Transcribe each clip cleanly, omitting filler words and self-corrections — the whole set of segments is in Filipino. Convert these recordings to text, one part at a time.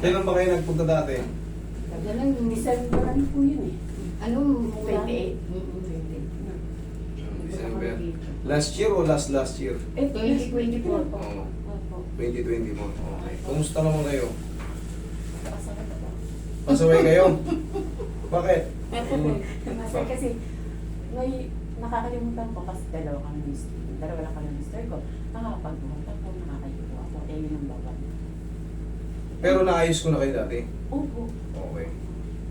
Kailan ba kayo nagpunta dati? Ganun, December ano po yun eh. Ano, 28. 28. December. Last year o last year? Eh, 2024 po. Oo. Opo. 2020 mo. Okay. Kumusta naman kayo? Nakasakit ako. Pasaway kayo? Bakit? Kasi may nakakalimutan ko kasi dalawa lang kami mister ko. Nakakapagbuhat ako, nakakayuko ako. Eh, yun ang bawal. Pero naayos ko na kayo dati? Opo. Okay.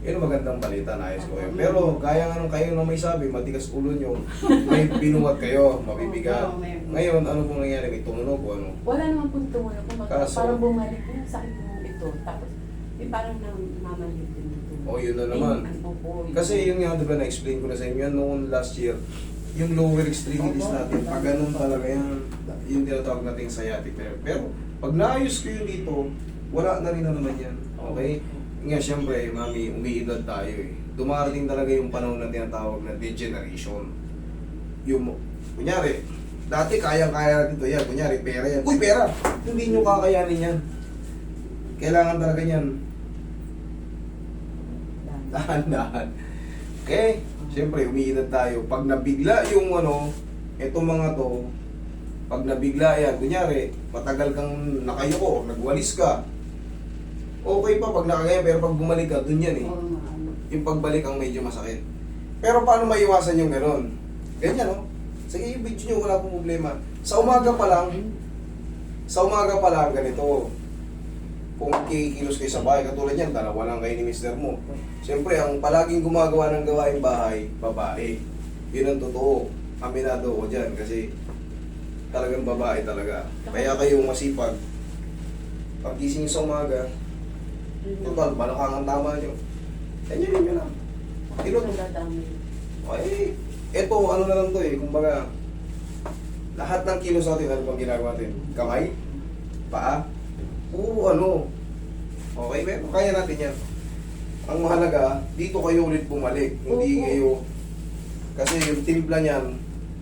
Yun ang magandang balita, naayos ko kayo. Pero gaya nga nung kayo na may sabi, matigas ulo nyo, may binuhat kayo, mabibigat. Oo, meron. Ngayon, ano pong nangyari? May tumunog o ano? Wala naman pong tumulong ko. Kaso- Parang bumalik yung sakit mo ito. Tapos, parang namamalit din ito. O yun na naman. Kasi yun nga, di ba, na-explain ko na sa inyo yan noong last year, yung lower extremities natin, pag ganun talaga yan, yung tinatawag natin sciatic nerve. Pero, pag naayos ko yun dito, wala na rin na naman yan. Okay? Nga, syempre, mami, umiidad tayo eh. Dumarating talaga yung panahon na tinatawag na degeneration. Yung, kunyari, dati kayang-kaya natin ito yan. Kunyari, pera yan. Uy, pera! Hindi nyo kakayanin yan. Kailangan talaga yan. Dahan-dahan. Okay? Siyempre, umiidad tayo. Pag nabigla yung ano, etong mga to, pag nabigla yan, kunyari, matagal kang nakayuko, nagwalis ka, okay pa pag nakagaya, pero pag bumalik ka, dun yan eh. Yung pagbalik ang medyo masakit. Pero paano maiwasan yung gano'n? Ganyan, no? Sige, yung video nyo, wala pong problema. Sa umaga pa lang, ganito. Kung kikilos kayo sa bahay, katulad yan, dalawa lang kayo ni mister mo. Siyempre, ang palaging gumagawa ng gawaing bahay, babae. Yun ang totoo. Aminado ko dyan, kasi talagang babae talaga. Kaya kayo masipag. Pag-gising sa umaga, total, balakang ang tama nyo. Ganyan yun lang. Ay, eto, ano na lang to eh, kumbaga, lahat ng kilos natin, ano bang ginagawa natin? Kamay? Paa? Oo, ano. Okay, pero kaya natin yan. Ang mahalaga, dito kayo ulit bumalik. Hindi kayo, kasi yung timpla niyan,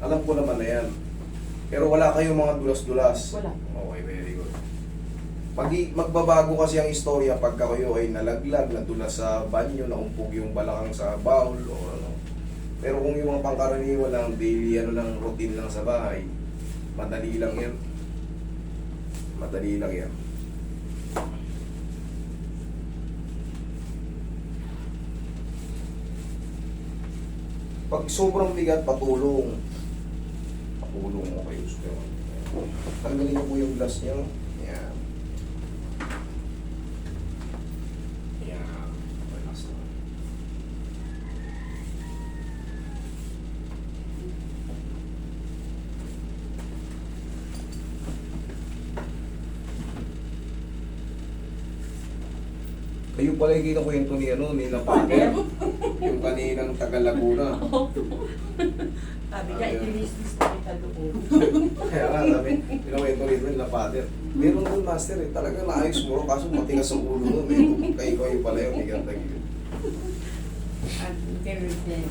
alam ko naman na yan. Pero wala kayong mga dulas-dulas. Wala. Okay, very good. Pag magbabago kasi ang istorya pagka kayo ay nalaglag, nadulas sa banyo, naumpog yung balakang sa bowl o ano. Pero kung yung mga pangkaraniwan lang, daily ano lang, routine lang sa bahay, madali lang yan. Madali lang yan. Pag sobrang bigat, patulong. Patulong mo kayo. Tanggalin niyo po yung glass niyo. Yan. Yan. Relax na. Kayo pala yung kinakwento ni ano, ni Lapater. Yung kaninang taga Laguna. Sabi niya, i-business na kita doon. Kaya nga, sabi, kinakwento rin yung Lapater. Meron doon, master eh. Talaga naayos mo, kaso matigas ang ulo doon eh. Kayo pala yung bigat na yun. At Thursday.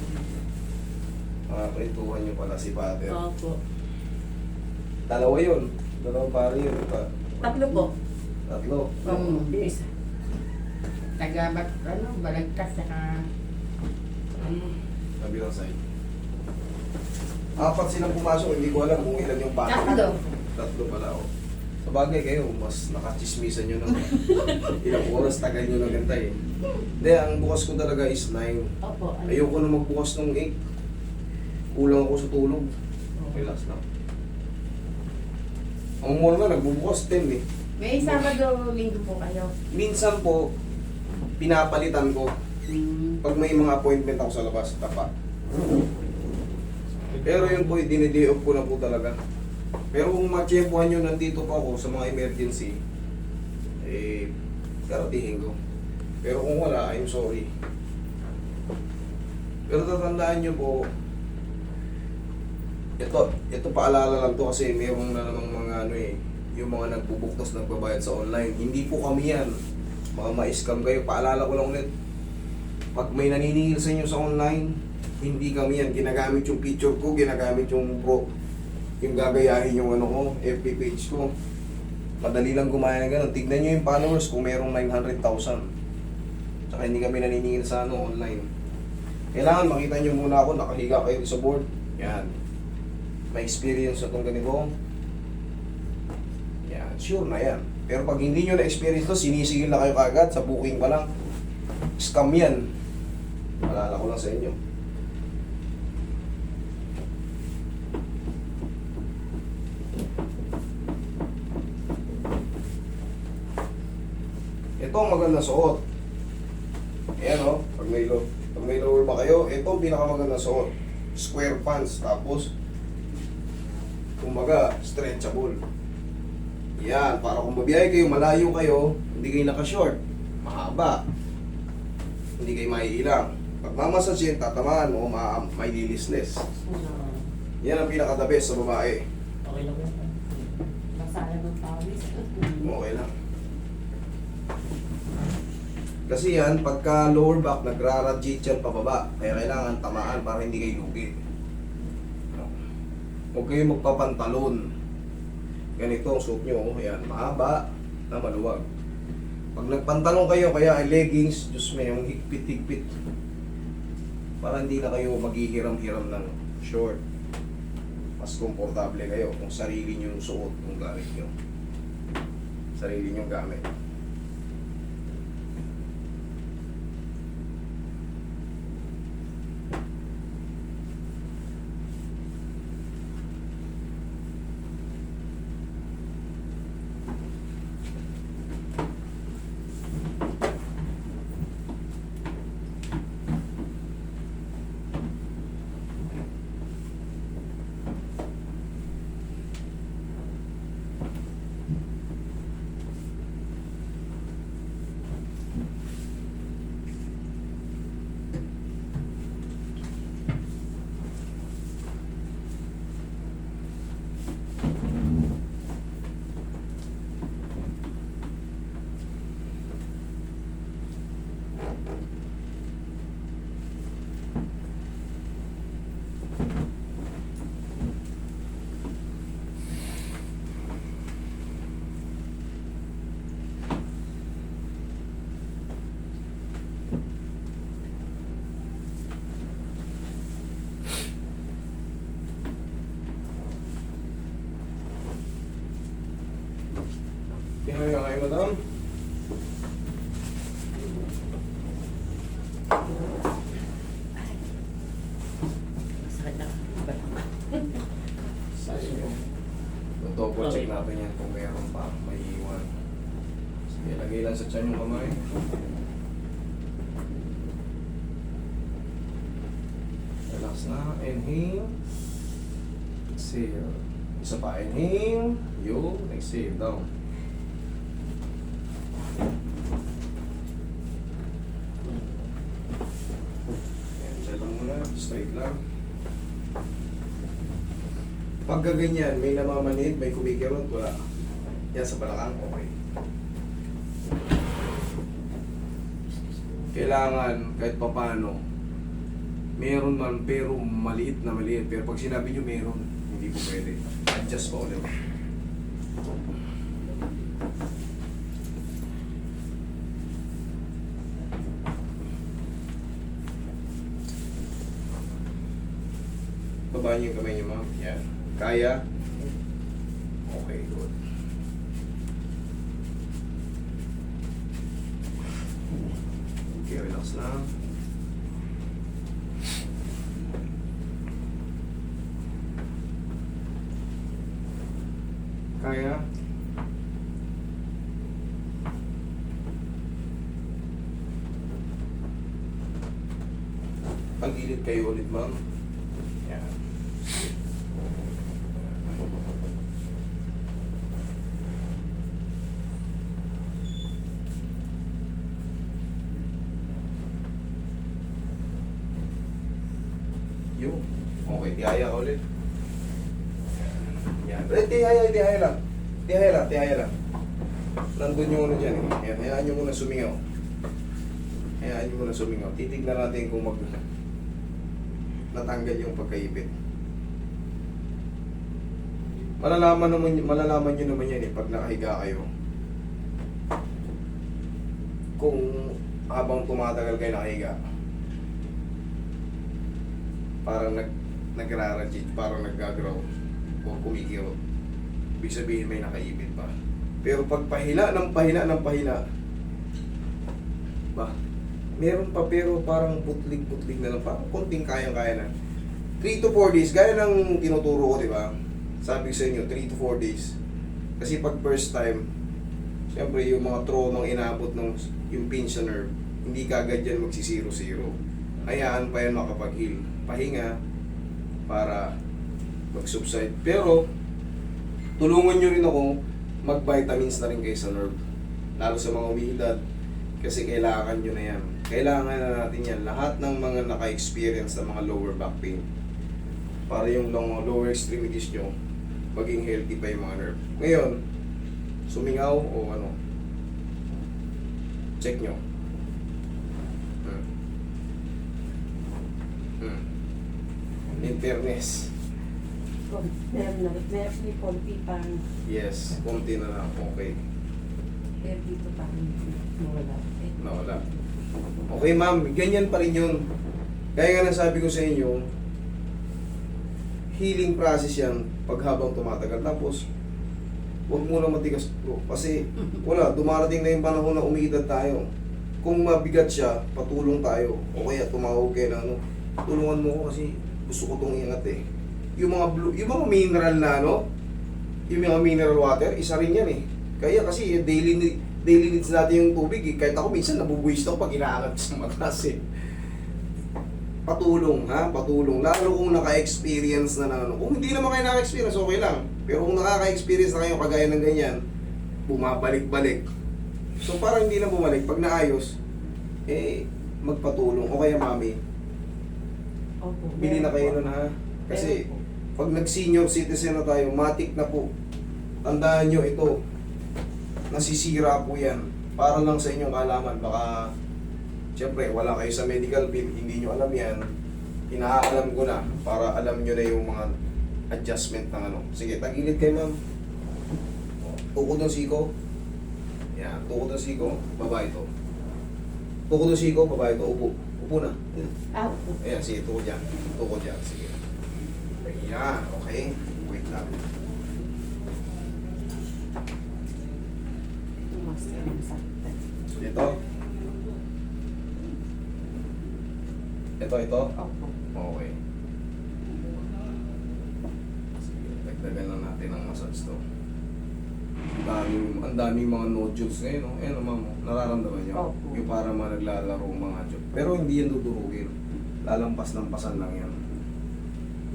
Kwentuhan nyo pala si Pater. Opo. Dalawa yun. Dalawang pare yun. Tatlo po. Tatlo. Isa. Balagkas saka Kabilang side. Apat silang pumasok, hindi ko alam kung ilan yung bata. Tatlo pala, oh. Sa bagay kayo, mas nakachismisan nyo ng ilang oras, tagal nyo ng gantay. Hindi, ang bukas ko talaga is 9. Opo. Ayoko na magbukas ng 8. Kulang ako sa tulog. Relax lang. Ang mall nga, nagbubukas 10 eh. may Sabado, Linggo po kayo. Minsan po, pinapalitan ko. Pag may mga appointment ako sa labas, tapat. Pero yun po, diniday off ko na po talaga. Pero kung matsyempohan nyo, nandito pa ako sa mga emergency, eh, karatihin ko. Pero kung wala, I'm sorry. Pero tatandaan nyo po, ito paalala lang to kasi mayroong na namang mga ano eh, yung mga nagbubuktos, nagbabayad sa online. Hindi po kami yan. Mga ma-scam kayo. Paalala ko lang ulit. Pag may naniningil sa inyo sa online, hindi kami yan. Ginagamit yung picture ko, ginagamit yung gagayahin yung ano ko, FB page ko. Madali lang gumaya ng ganun. Tignan nyo yung followers kung merong 900,000. Tsaka hindi kami naniningil sa online. Kailangan makita nyo muna ako, nakahiga kayo sa board. Yan. May experience na itong ganito. Yan, sure na yan. Pero pag hindi nyo na-experience to, sinisigil na kayo kagad sa booking pa lang. Scam yan. Malala ko lang sa inyo. Ito ang magandang suot. Ayan o, pag may lower ba kayo, ito ang pinakamagandang suot. Square pants, tapos kumbaga, stretchable. Yan, para kung mabiyahe kayo, malayo kayo, hindi kayo naka-short, mahaba, hindi kayo maiilang. Pag mamassage yun, tatamaan mo, may lilisness. Yan ang pinaka-the best sa babae. Okay lang yan. Masala ng pawis. Okay lang. Kasi yan, pagka lower back, nagra-radiate yan pababa. Kaya kailangan tamaan para hindi kayo lugi. Huwag kayo magpapantalon. Ganito ang suot nyo. Yan, mahaba na maluwag. Pag nagpantalon kayo, kaya ay leggings, Diyos may yung higpit-higpit. Para hindi na kayo maghihiram-hiram ng short. Mas komportable kayo kung sarili nyo yung suot, kung gamit nyo. Sarili nyo gamit. Tingnan nyo kayo, madam. Masakit lang. Double check natin yan kung meron pa may iwan. Sige, lagay lang sa tiyan yung kamay. Relax na. Inhale. Exhale. Isa pa. Inhale. Yun. Exhale. Down. Straight lang. Pagka ganyan, may namamanid, may kumikirot, wala. Yan sa balakang, okay. Kailangan, kahit papano, meron man, pero maliit na maliit. Pero pag sinabi nyo meron, hindi po pwede. Adjust pa ulit. Baba niyo yung kamay niyo, ma'am. Yan. Kaya? Okay, good. Okay, relax lang. Kaya? Pag-ilit kayo ulit, ma'am. Yan. Yun. Okay, tihaya ka ulit. Yan. Tihaya lang. Tihaya lang. Nandun yung ano dyan eh. Yan, hayaan nyo muna sumingaw. Hayaan nyo muna sumingaw. Titignan natin kung natanggal yung pagkaipit. malalaman nyo naman yan eh, pag nakahiga kayo. Kung habang tumatagal kayo nakahiga, parang nagrarajit, parang naggagrow o kumikirot. Ibig sabihin may nakaipit pa. Pero pag pahina ng pahina, ba, meron pa pero parang putlig-putlig na lang, parang konting kayang-kaya na. 3 to 4 days, gaya ng tinuturo ko, di ba? Sabi ko sa inyo, 3 to 4 days. Kasi pag first time, siyempre yung mga traumang inabot ng yung pinch sa nerve, hindi kagad yan magsi-0-0. Hayaan pa yan makapag-heal. Pahinga para mag-subside. Pero, tulungan nyo rin ako mag-vitamins na rin kayo sa nerve. Lalo sa mga umiidad. Kasi kailangan nyo na yan. Kailangan na natin yan. Lahat ng mga naka-experience ng mga lower back pain. Para yung lower extremities nyo, maging healthy pa yung mga nerve. Ngayon, sumingaw o ano, check nyo. In fairness, Meron ni konti pang, yes, konti na lang, okay. pero dito parang nawala. Nawala. Okay ma'am, ganyan pa rin yun. Kaya nga nasabi ko sa inyo, healing process yan pag habang tumatagal. Tapos, huwag muna matigas to. Kasi, wala, dumarating na yung panahon na umiidad tayo. Kung mabigat siya, patulong tayo. O kaya tumawag kayo na ano, tulungan mo ko kasi gusto ko itong iangat eh. Yung mga mineral na ano, yung mga mineral water, isa rin yan eh. Kaya kasi daily needs natin yung tubig eh. Kahit ako minsan nabubuwis ako pag inaangat sa mataas eh. Patulong ha, patulong. Lalo kung naka-experience na ano. Kung hindi naman kayo naka-experience, okay lang. Pero kung nakaka-experience na kayo kagaya ng ganyan, bumabalik-balik. So parang hindi na bumalik. Pag naayos, eh, magpatulong. O kaya mami, Opo. bili na kayo nun ha. Kasi pag nag-senior citizen na tayo, matik na po. Tandaan nyo ito, nasisira po yan. Para lang sa inyong kaalaman, baka siyempre wala kayo sa medical field, hindi nyo alam yan. Inaalam ko na para alam nyo na yung mga adjustment ng ano. Sige, tagilid kayo ma'am. Tukod ng siko. Yan, tukod ng siko, baba ito. Tukod ng siko, baba ito. Upo. Upo na. Opo. Ayan, sige, tukod dyan. Tukod dyan, sige. Ayan, okay. Wait lang. Master ang sakit. Dito. Ito. Opo. Okay. Sige, dagdagan lang natin ang massage to. Ang daming mga nodules ngayon, no? Ayan, ma'am, nararamdaman niyo? Opo. Yung parang mga naglalaro mga joke. Pero hindi yan dudurugin. Lalampas-lampasan lang yan.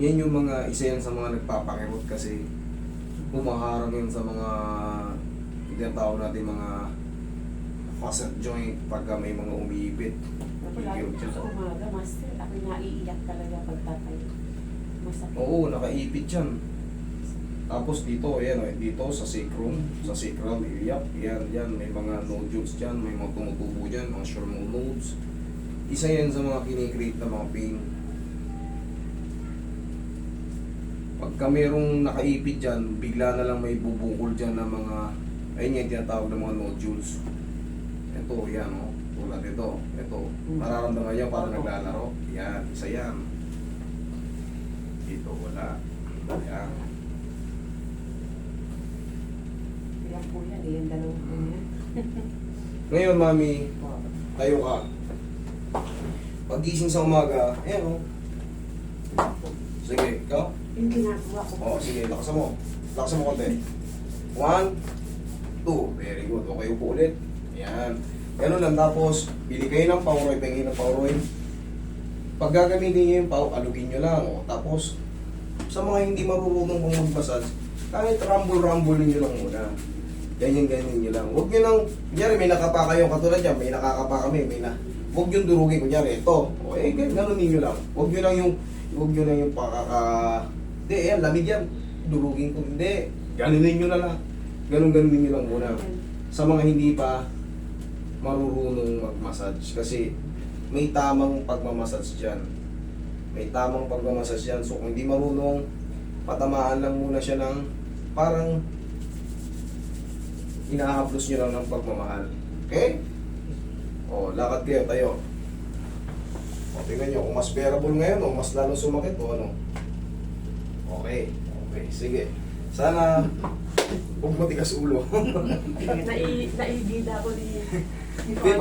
Yan yung mga, isa yan sa mga nagpapakirot kasi humaharang yan sa mga, tinatawag natin mga facet joint pagka may mga umiipit. Lalo po sa umaga, master, ako naiiyak talaga pagtatayo. Masakit. Oo, nakaipit yan. Tapos dito, ayan, dito sa sacrum, sa sacral area, yan, may mga nodules dyan, may mga tumutubo dyan, mga Sherman nodes. Isa yan sa mga kinikreate na mga pain. Pagka merong nakaipit dyan, bigla na lang may bubukol dyan ng mga, ayun yung tinatawag ng mga nodules. Ito, yan, oh. Tulad ito, nararamdaman niya parang naglalaro. Yan, isa yan. Dito, wala. Yan. Iyak po yan, yung dalawa po yan. Ngayon, mami, tayo ka. Pag-gising sa umaga, ayan, oh. Sige, ikaw. Yung ginagawa ko. Oh, sige, lakasan mo. Lakasan mo konti. 1, 2. Very good. Okay, upo ulit. Ayan. Ganun lang. Tapos, bili kayo ng Powroid. Pengin ng Powroid. Pag gagamitin nyo yung Pow, alugin nyo lang. Oh. Tapos, sa mga hindi marunong pang mag-massage, kahit rumble-rumble nyo lang muna. Ganyan-ganyan nyo lang. Huwag nyo lang, kunyari may nakapa kayo katulad yan, may nakakapa kami, huwag nyo durugin, kunyari, ito. O, ganun nyo lang. Huwag nyo lang yung hindi, yan, lamig yan. Durugin ko, hindi. Ganunin nyo na lang. Ganun-ganunin nyo lang muna. Sa mga hindi pa marurunong mag-massage. Kasi may tamang pagmamassage dyan. May tamang pagmamassage dyan. So kung hindi marunong, patamaan lang muna siya ng parang inahaplos nyo lang ng pagmamahal. Okay? O, lakad kayo, tayo. O, tingnan nyo, kung mas bearable ngayon o mas lalong sumakit o ano. Okay, okay, sige. Sana, huwag matigas ulo. Naibida ko ni Di ba?